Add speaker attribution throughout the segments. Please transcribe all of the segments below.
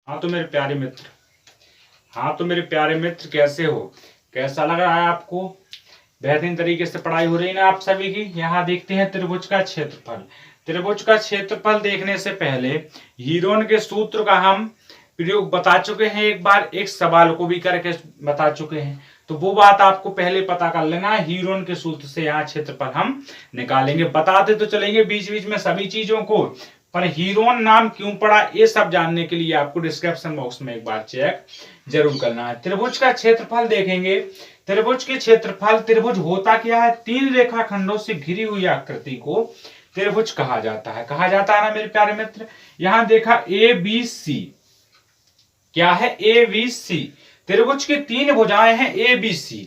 Speaker 1: हाँ तो मेरे प्यारे मित्र कैसे हो? कैसा लग रहा है आपको? बेहतरीन तरीके से पढ़ाई हो रही है ना आप सभी की? यहाँ देखते हैं त्रिभुज का क्षेत्रफल। त्रिभुज का क्षेत्रफल देखने से पहले हीरोन के सूत्र का हम प्रयोग बता चुके हैं, एक बार एक सवाल को भी करके बता चुके हैं, तो वो बात आपको पहले पता कर लेना है। हीरोन के सूत्र से यहाँ क्षेत्रफल हम निकालेंगे, बताते तो चलेंगे बीच बीच में सभी चीजों को, पर हीरोन नाम क्यों पड़ा ये सब जानने के लिए आपको डिस्क्रिप्शन बॉक्स में एक बार चेक जरूर करना है। त्रिभुज का क्षेत्रफल देखेंगे। त्रिभुज के क्षेत्रफल, त्रिभुज होता क्या है? तीन रेखाखंडों से घिरी हुई आकृति को त्रिभुज कहा जाता है। ना मेरे प्यारे मित्र? यहां देखा ए बी सी, क्या है? A B C. त्रिभुज की तीन भुजाएं हैं ए बी सी।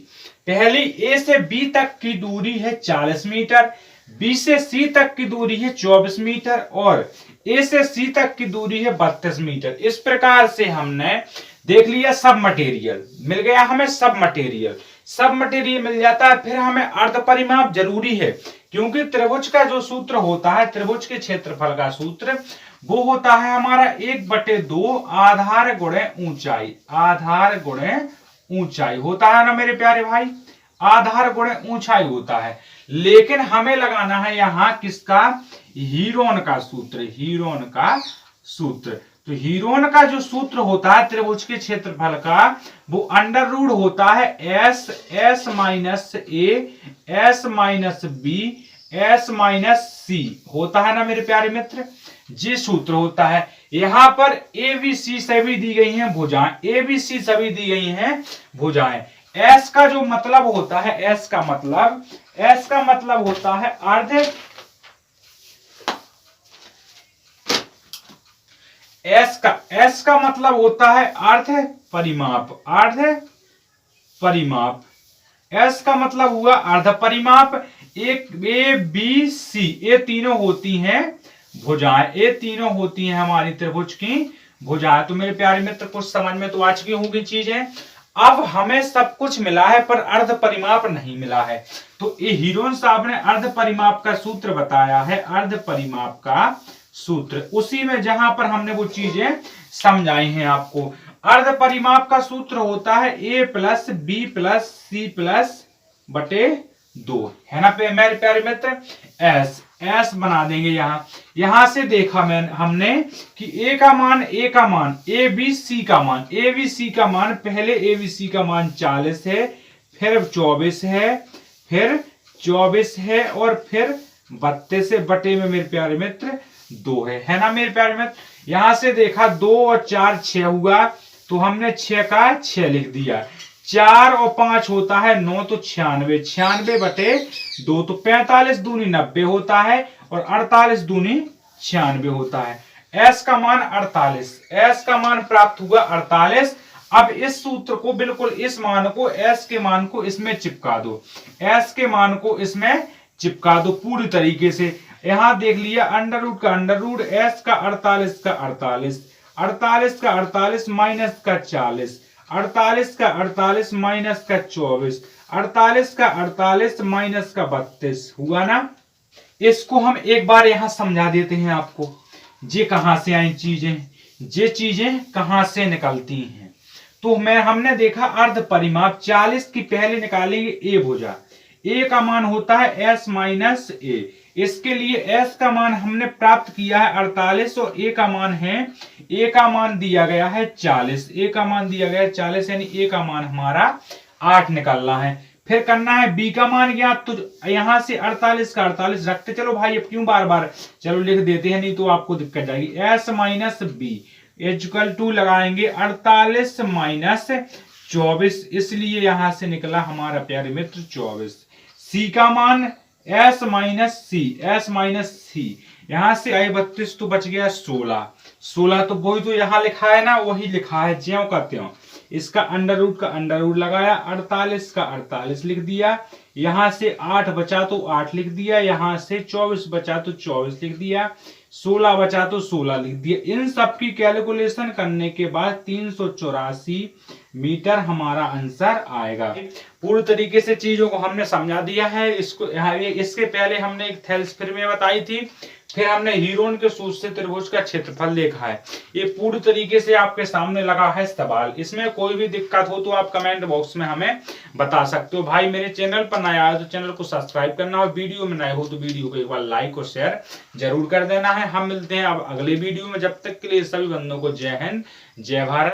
Speaker 1: पहली ए से बी तक की दूरी है 40 मीटर, बी से सी तक की दूरी है 24 मीटर और ए से सी तक की दूरी है 32 मीटर। इस प्रकार से हमने देख लिया, सब मटेरियल मिल गया हमें। सब मटेरियल मिल जाता है, फिर हमें अर्ध परिमाप जरूरी है, क्योंकि त्रिभुज का जो सूत्र होता है, त्रिभुज के क्षेत्रफल का सूत्र वो होता है हमारा 1/2 आधार गुणे ऊंचाई। आधार गुणे ऊंचाई होता है ना मेरे प्यारे भाई? आधार गुणे ऊंचाई होता है, लेकिन हमें लगाना है यहां किसका? हीरोन का सूत्र। हीरोन का सूत्र, तो हीरोन का जो सूत्र होता है त्रिभुज के क्षेत्रफल का, वो अंडर रूट होता है s minus a s minus b s minus c होता है ना मेरे प्यारे मित्र? ये सूत्र होता है। यहां पर ए बी सी सभी दी गई हैं भुजाएं, ए बी सी सभी दी गई हैं भुजाएं। एस का जो मतलब होता है, एस का मतलब होता है अर्ध, एस का मतलब होता है अर्ध परिमाप। एस का मतलब हुआ अर्ध परिमाप। एक ए बी सी ये तीनों होती हैं भुजाएं, ये तीनों होती हैं हमारी त्रिभुज की भुजाएं। तो मेरे प्यारे मित्र कुछ समझ में तो आ चुकी होंगी चीजें। अब हमें सब कुछ मिला है पर अर्ध परिमाप नहीं मिला है, तो ये हीरोन साहब ने अर्ध परिमाप का सूत्र बताया है। अर्ध परिमाप का सूत्र उसी में जहां पर हमने वो चीजें समझाई हैं आपको। अर्ध परिमाप का सूत्र होता है a plus B plus C plus बटे 2, है ना मेरे प्यारे मित्र? एस बना देंगे। यहां से देखा हमने कि ए का मान ए बी सी का मान पहले ए बी सी का मान 40 है, फिर 24 है, फिर 24 है और फिर 32 से बटे में मेरे प्यारे मित्र 2 है ना मेरे प्यारे मित्र? यहां से देखा 2 और 4 6 हुआ, तो हमने 6 का 6 लिख दिया। 4 और 5 होता है 9, तो 96, 96 बटे 2, तो 45 दूनी 90 होता है और 48 दूनी 96 होता है। एस का मान 48, एस का मान प्राप्त हुआ 48। अब इस सूत्र को बिल्कुल इस मान को, एस के मान को इसमें चिपका दो, एस के मान को इसमें चिपका दो पूरी तरीके से। यहां देख लिया अंडर रूट का अंडर रूट, एस का 48 का 48, 48 का 48 माइनस का 40, 48 का 48 माइनस का 24, 48 का 48 माइनस का 32 हुआ ना? इसको हम एक बार यहां समझा देते हैं आपको, ये कहां से आई चीजें, ये चीजें कहां से निकलती हैं। तो हमने देखा अर्ध परिमाप 40 की पहले निकालेंगे ए भुजा, ए का मान होता है एस माइनस ए। इसके लिए एस का मान हमने प्राप्त किया है 48 और ए का मान है, ए का मान दिया गया है 40, ए का मान दिया गया है 40, यानी ए का मान हमारा 8 निकलना है। फिर करना है बी का मान ज्ञात, तो यहां से 48 का 48 रखते चलो भाई, अब क्यों बार बार, चलो लिख देते हैं, नहीं तो आपको दिक्कत जाएगी। S minus B equal to लगाएंगे 48 माइनस 24, इसलिए यहां से निकला हमारा प्यारे मित्र 24। सी का मान एस माइनस सी, यहां से आई 32 तो बच गया 16, 16 तो वही तो यहां लिखा है ना, वही लिखा है ज्यों का त्यों। इसका अंडर रूट लगाया, 48 का 48 लिख दिया, यहां से 8 बचा तो 8 लिख दिया, यहां से 24 बचा तो 24 लिख दिया, 16 बचा तो 16 लिख दिया। इन सब की कैलकुलेशन करने के बाद 384 मीटर हमारा आंसर आएगा। पूरी तरीके से चीजों को हमने समझा दिया है। इसके पहले हमने एक थेल्सफिर में बताई थी, फिर हमने हीरोन के सूत्र से त्रिभुज का क्षेत्रफल देखा है। ये पूरी तरीके से आपके सामने लगा है सवाल। इसमें कोई भी दिक्कत हो तो आप कमेंट बॉक्स में हमें बता सकते हो। भाई मेरे चैनल पर नया है तो चैनल को सब्सक्राइब करना, और वीडियो में नए हो तो वीडियो को एक बार लाइक और शेयर जरूर कर देना है। हम मिलते हैं अब अगले वीडियो में। जब तक के लिए सभी बंधुओं को जय हिंद, जय भारत।